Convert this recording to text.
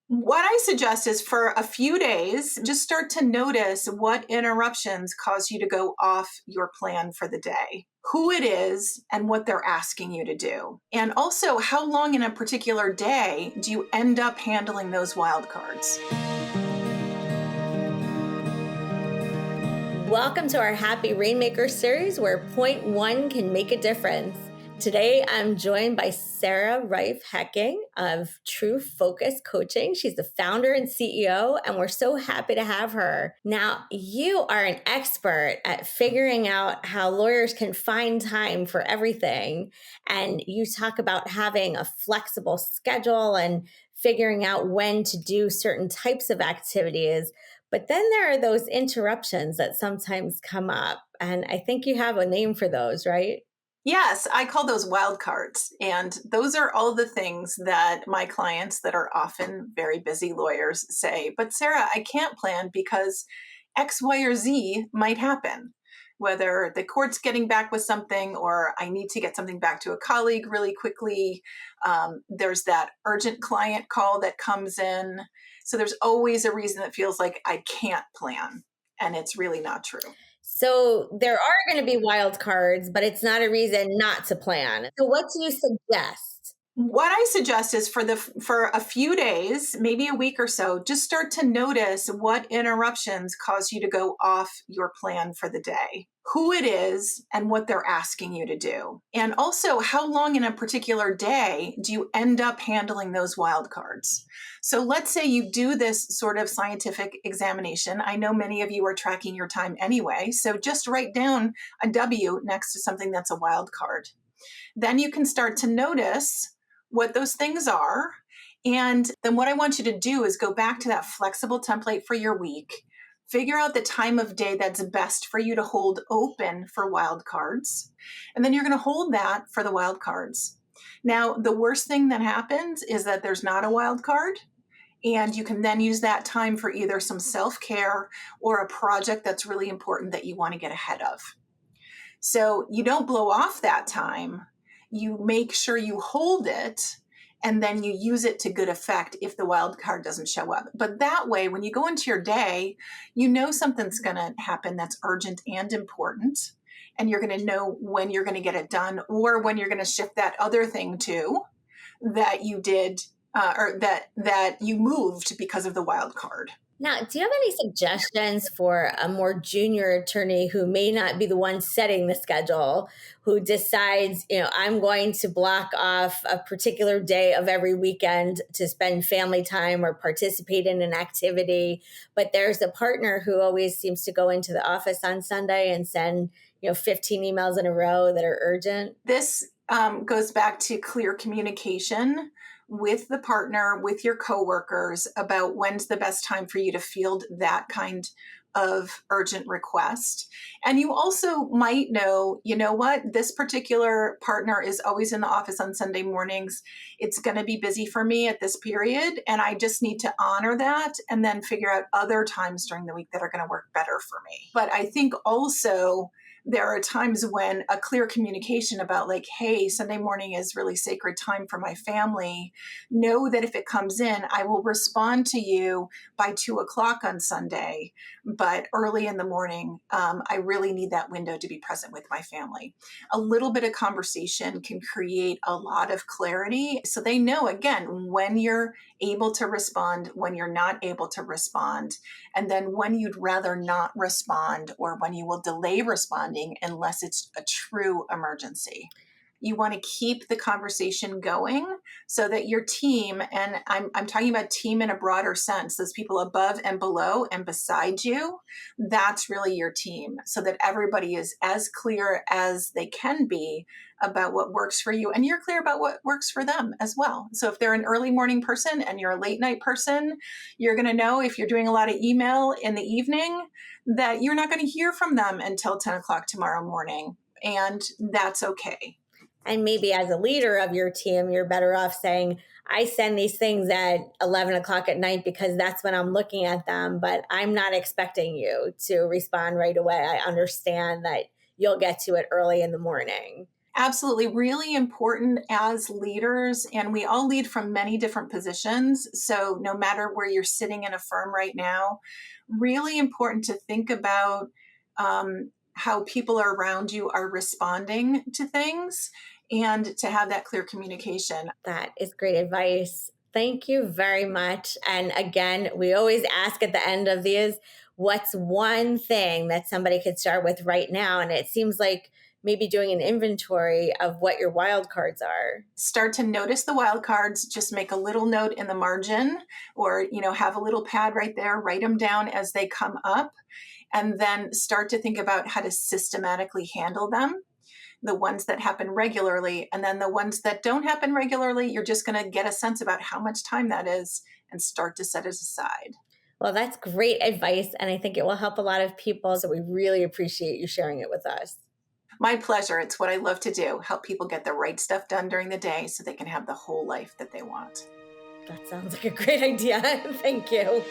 What I suggest is for a few days, just start to notice what interruptions cause you to go off your plan for the day, who it is, and what they're asking you to do. And also, how long in a particular day do you end up handling those wildcards? Welcome to our Happy Rainmakers series where point one can make a difference. Today, I'm joined by Sarah Reiff-Hekking of True Focus Coaching. She's the founder and CEO, and we're so happy to have her. Now, you are an expert at figuring out how lawyers can find time for everything. And you talk about having a flexible schedule and figuring out when to do certain types of activities. But then there are those interruptions that sometimes come up. And I think you have a name for those, right? Yes, I call those wildcards. And those are all the things that my clients that are often very busy lawyers say, but Sarah, I can't plan because X, Y, or Z might happen. Whether the court's getting back with something or I need to get something back to a colleague really quickly. There's that urgent client call that comes in. So there's always a reason that feels like I can't plan. And it's really not true. So there are going to be wild cards, but it's not a reason not to plan. So what do you suggest? What I suggest is for a few days, maybe a week or so, just start to notice what interruptions cause you to go off your plan for the day, who it is, and what they're asking you to do. And also, how long in a particular day do you end up handling those wildcards? So let's say you do this sort of scientific examination. I know many of you are tracking your time anyway, so just write down a W next to something that's a wild card. Then you can start to notice what those things are. And then what I want you to do is go back to that flexible template for your week, figure out the time of day that's best for you to hold open for wildcards. And then you're going to hold that for the wildcards. Now, the worst thing that happens is that there's not a wild card. And you can then use that time for either some self-care or a project that's really important that you want to get ahead of. So you don't blow off that time. You make sure you hold it and then you use it to good effect if the wild card doesn't show up. But that way, when you go into your day, you know something's going to happen that's urgent and important. And you're going to know when you're going to get it done or when you're going to shift that other thing to that you did or that you moved because of the wild card. Now, do you have any suggestions for a more junior attorney who may not be the one setting the schedule, who decides, I'm going to block off a particular day of every weekend to spend family time or participate in an activity, but there's a partner who always seems to go into the office on Sunday and send, 15 emails in a row that are urgent? This goes back to clear communication with the partner, with your coworkers about when's the best time for you to field that kind of urgent request. And you also might know, you know what, this particular partner is always in the office on Sunday mornings. It's going to be busy for me at this period. And I just need to honor that and then figure out other times during the week that are going to work better for me. But I think also there are times when a clear communication about like, hey, Sunday morning is really sacred time for my family. Know that if it comes in, I will respond to you by 2:00 on Sunday, but early in the morning, I really need that window to be present with my family. A little bit of conversation can create a lot of clarity. So they know, again, when you're able to respond, when you're not able to respond, and then when you'd rather not respond or when you will delay responding unless it's a true emergency. You want to keep the conversation going so that your team, and I'm talking about team in a broader sense, those people above and below and beside you, that's really your team, so that everybody is as clear as they can be about what works for you, and you're clear about what works for them as well. So if they're an early morning person and you're a late night person, you're going to know if you're doing a lot of email in the evening that you're not going to hear from them until 10:00 tomorrow morning. And that's okay. And maybe as a leader of your team, you're better off saying, I send these things at 11 o'clock at night because that's when I'm looking at them, but I'm not expecting you to respond right away. I understand that you'll get to it early in the morning. Absolutely, really important as leaders, and we all lead from many different positions. So, no matter where you're sitting in a firm right now, really important to think about how people around you are responding to things and to have that clear communication. That is great advice. Thank you very much. And again, we always ask at the end of these, what's one thing that somebody could start with right now? And it seems like maybe doing an inventory of what your wild cards are. Start to notice the wild cards, just make a little note in the margin, or have a little pad right there, write them down as they come up, and then start to think about how to systematically handle them, the ones that happen regularly, and then the ones that don't happen regularly, you're just going to get a sense about how much time that is and start to set it aside. Well, that's great advice. And I think it will help a lot of people. So we really appreciate you sharing it with us. My pleasure. It's what I love to do, help people get the right stuff done during the day so they can have the whole life that they want. That sounds like a great idea. Thank you.